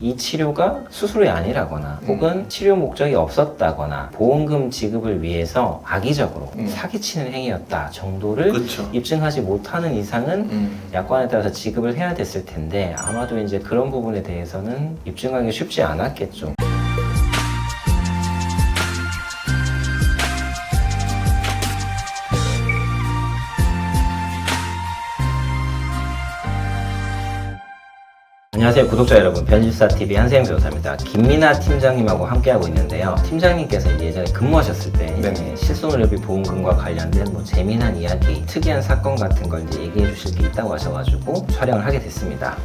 이 치료가 수술이 아니라거나 혹은 치료 목적이 없었다거나 보험금 지급을 위해서 악의적으로 사기치는 행위였다 정도를 그쵸. 입증하지 못하는 이상은 약관에 따라서 지급을 해야 됐을 텐데 아마도 이제 그런 부분에 대해서는 입증하기 쉽지 않았겠죠. 안녕하세요 구독자 여러분, 변집사TV 한세영 변호사입니다. 김민아 팀장님하고 함께하고 있는데요. 팀장님께서 예전에 근무하셨을 때 네네. 실손의료비 보험금과 관련된 뭐 재미난 이야기, 특이한 사건 같은 걸 이제 얘기해 주실 게 있다고 하셔가지고 촬영을 하게 됐습니다.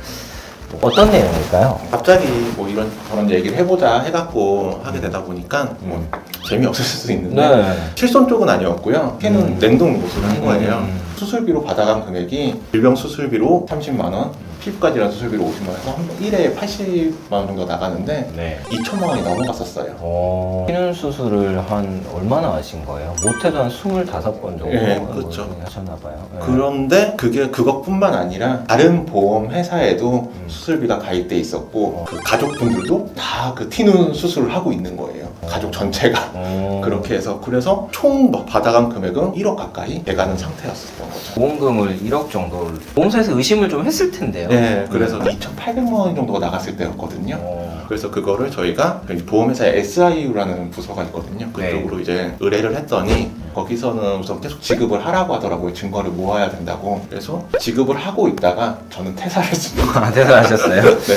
어떤 내용일까요? 갑자기 뭐 이런 저런 얘기를 해보자 해갖고 하게 되다 보니까 뭐 재미없을 수도 있는데 네. 실손 쪽은 아니었고요. 걔는 냉동 보수를 한 거예요. 수술비로 받아간 금액이 질병 수술비로 30만 원, 피부과질환 수술비로 50만 원 해서 1회에 80만 원 정도 나가는데 네. 2천만 원이 넘어갔었어요. 피눈 수술을 한 얼마나 하신 거예요? 못해도 한 25번 정도 네, 그렇죠. 하셨나봐요. 네. 그런데 그게 그것뿐만 아니라 다른 보험 회사에도 수술비가 가입돼 있었고 그 가족분들도 다 그 티눈 수술을 하고 있는 거예요. 가족 전체가. 그렇게 해서 그래서 총 받아간 금액은 1억 가까이 돼가는 상태였었던 거죠. 보험금을 1억 정도를 보험사에서 의심을 좀 했을 텐데요. 네, 그래서 2,800만 원 정도가 나갔을 때였거든요. 그래서 그거를 저희가 보험회사에 SIU라는 부서가 있거든요. 그쪽으로 이제 의뢰를 했더니 거기서는 우선 계속 지급을 하라고 하더라고요. 증거를 모아야 된다고. 그래서 지급을 하고 있다가 저는 퇴사를 했습니다. 퇴사하셨어요? 네.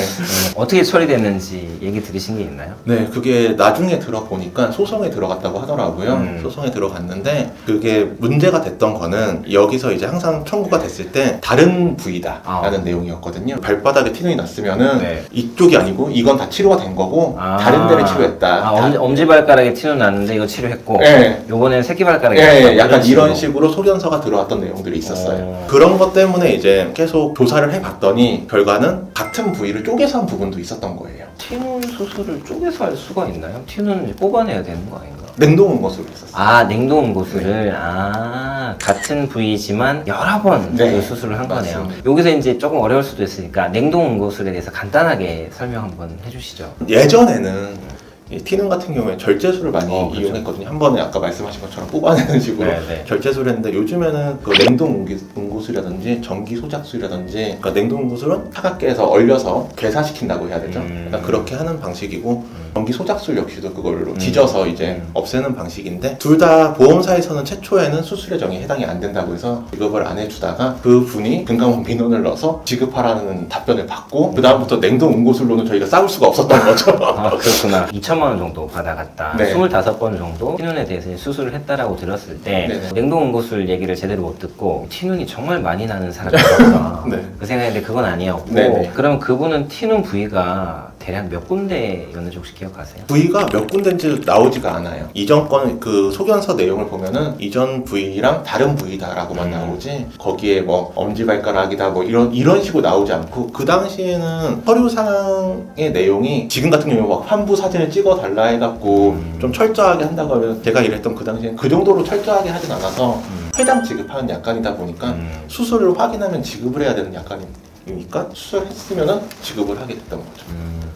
어떻게 처리됐는지 얘기 들으신 게 있나요? 네, 그게 나중에 들어보니까 소송에 들어갔다고 하더라고요. 소송에 들어갔는데 그게 문제가 됐던 거는 여기서 이제 항상 청구가 됐을 때 다른 부위다라는 내용이었거든요. 발바닥에 티눈이 났으면은 이쪽이 아니고 이건 다 치료가 된 거고 다른 데를 치료했다. 엄지발가락에 티눈 났는데 이거 치료했고 요번엔 새끼발가락에 약간 이런 식으로 소견서가 들어왔던 내용들이 있었어요. 그런 것 때문에 이제 계속 조사를 해봤더니 결과는 같은 부위를 쪼개서 한 부분도 있었던 거예요. 티눈 수술을 쪼개서 할 수가 있나요? 티눈을 뽑아내야 되는 거 아닌가? 냉동 응고술을 했었어요. 냉동 응고술을 같은 부위지만 여러 번 그 수술을 한 거네요. 맞습니다. 여기서 이제 조금 어려울 수도 있으니까 냉동 응고술에 대해서 간단하게 설명 한번 해주시죠. 예전에는 이 티눈 같은 경우에 절제술을 많이 그렇죠. 이용했거든요. 한 번에 아까 말씀하신 것처럼 뽑아내는 식으로 절제술을 했는데 요즘에는 그 냉동 응고술이라든지 전기 소작술이라든지 그러니까 냉동 응고술은 차갑게 해서 얼려서 괴사시킨다고 해야 되죠. 그러니까 그렇게 하는 방식이고 전기 소작술 역시도 그걸로 지져서 이제 없애는 방식인데 둘 다 보험사에서는 최초에는 수술의 정의에 해당이 안 된다고 해서 지급을 안 해주다가 그 분이 금감원 민원을 넣어서 지급하라는 답변을 받고 그 다음부터 냉동 응고술로는 저희가 싸울 수가 없었던 거죠. 그렇구나. 2천만 원 정도 받아갔다. 네. 25번 정도 티눈에 대해서 수술을 했다라고 들었을 때 냉동 응고술 얘기를 제대로 못 듣고 티눈이 정말 많이 나는 사람이었어. 그 생각인데 그건 아니었고 그럼 그분은 티눈 부위가 대략 몇 군데였는지 혹시 기억하세요? 부위가 몇 군데인지 나오지가 않아요. 이전 건 그 소견서 내용을 보면은 이전 부위랑 다른 부위다라고만 나오지 거기에 뭐 엄지발가락이다 뭐 이런 식으로 나오지 않고 그 당시에는 서류상의 내용이 지금 같은 경우에 막 환부 사진을 찍어 달라 해갖고 좀 철저하게 한다고 하면 제가 일했던 그 당시에는 그 정도로 철저하게 하진 않아서 회당 지급하는 약관이다 보니까 수술을 확인하면 지급을 해야 되는 약관이니까 수술했으면은 지급을 하게 됐던 거죠.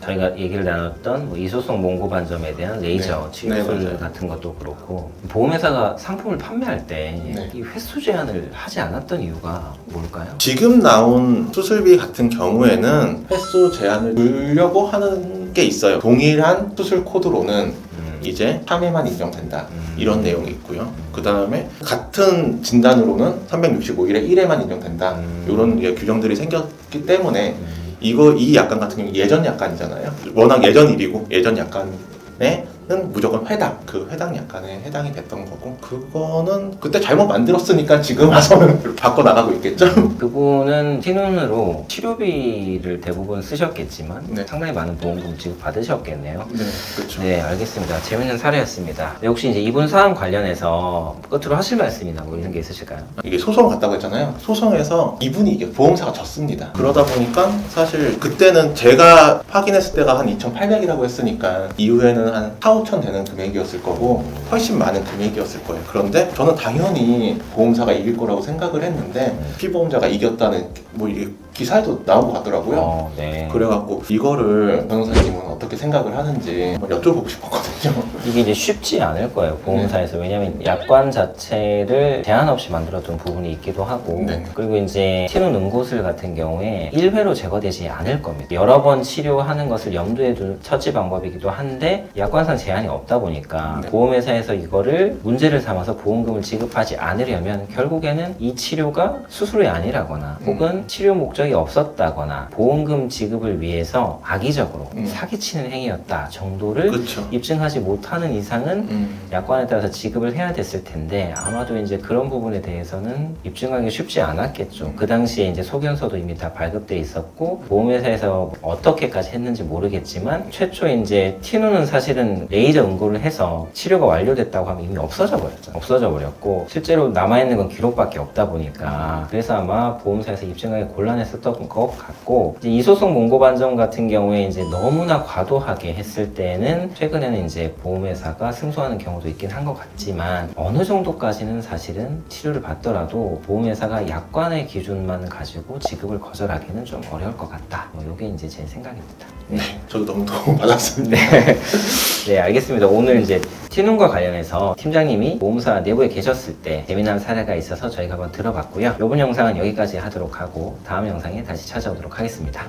저희가 얘기를 나눴던 뭐 이소성 몽고 반점에 대한 레이저 치료술 같은 것도 그렇고 보험회사가 상품을 판매할 때 이 횟수 제한을 하지 않았던 이유가 뭘까요? 지금 나온 수술비 같은 경우에는 횟수 제한을 두려고 하는 게 있어요. 동일한 수술 코드로는 이제 3회만 인정된다 이런 내용이 있고요. 그 다음에 같은 진단으로는 365일에 1회만 인정된다 이런 규정들이 생겼기 때문에 이 약관 같은 경우 예전 약관이잖아요. 워낙 예전 일이고 예전 약관에는 무조건 그 회당 약관에 해당이 됐던 거고 그거는 그때 잘못 만들었으니까 지금 와서는 바꿔 나가고 있겠죠. 그분은 티눈으로 치료비를 대부분 쓰셨겠지만 상당히 많은 보험금 지급 받으셨겠네요. 네, 그렇죠. 네, 알겠습니다. 재밌는 사례였습니다. 혹시 이제 이분 사안 관련해서 끝으로 하실 말씀이나 뭐 이런 게 있으실까요? 이게 소송 갔다고 했잖아요. 소송에서 이분이 이게 보험사가 졌습니다. 그러다 보니까 사실 그때는 제가 확인했을 때가 한 2,800이라고 했으니까 이후에는 한 4, 4, 5천 되는 금액이었을 거고 훨씬 많은 금액이었을 거예요. 그런데 저는 당연히 보험사가 이길 거라고 생각을 했는데 피보험자가 이겼다는 뭐 이게 기사에도 나온 것 같더라고요. 네. 그래갖고 이거를 변호사님은 어떻게 생각을 하는지 한번 여쭤보고 싶었거든요. 이게 이제 쉽지 않을 거예요, 보험사에서. 왜냐면 약관 자체를 제한 없이 만들어둔 부분이 있기도 하고, 네. 그리고 이제 티눈 응고술 같은 경우에 1회로 제거되지 않을 겁니다. 여러 번 치료하는 것을 염두에 둘 처치 방법이기도 한데 약관상 제한이 없다 보니까 네. 보험회사에서 이거를 문제를 삼아서 보험금을 지급하지 않으려면 결국에는 이 치료가 수술이 아니라거나 혹은 치료 목적이 없었다거나 보험금 지급을 위해서 악의적으로 사기치는 행위였다 정도를 그렇죠. 입증하지 못하는 이상은 약관에 따라서 지급을 해야 됐을 텐데 아마도 이제 그런 부분에 대해서는 입증하기 쉽지 않았겠죠. 그 당시에 이제 소견서도 이미 다 발급돼 있었고 보험회사에서 어떻게까지 했는지 모르겠지만 최초 이제 티눈은 사실은 레이저 응고를 해서 치료가 완료됐다고 하면 이미 없어져 버렸죠. 없어져 버렸고 실제로 남아있는 건 기록밖에 없다 보니까 그래서 아마 보험사에서 입증하기 곤란했었던 것 같고 이제 이 소송 몽고 반정 같은 경우에 이제 너무나 과도하게 했을 때는 최근에는 이제 보험회사가 승소하는 경우도 있긴 한 것 같지만 어느 정도까지는 사실은 치료를 받더라도 보험회사가 약관의 기준만 가지고 지급을 거절하기는 좀 어려울 것 같다. 이게 이제 제 생각입니다. 네, 저도 너무 도움 받았습니다. 네. 네, 알겠습니다. 오늘 이제 티눈과 관련해서 팀장님이 보험사 내부에 계셨을 때 재미난 사례가 있어서 저희가 한번 들어봤고요. 이번 영상은 여기까지 하도록 하고 다음 영상에 다시 찾아오도록 하겠습니다.